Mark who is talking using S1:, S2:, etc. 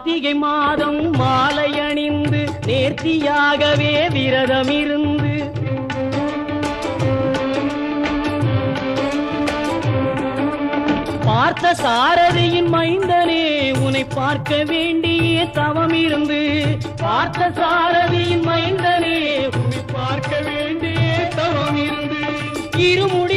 S1: கார்த்திகை மாதம் மாலை அணிந்து நேர்த்தியாகவே விரதம் இருந்து பார்த்த சாரதியின் மைந்தனே உன்னை பார்க்க வேண்டிய தவம் இருந்து பார்த்த சாரதியின் மைந்தனே உன்னை பார்க்க வேண்டிய தவம் இருந்து இருமுடி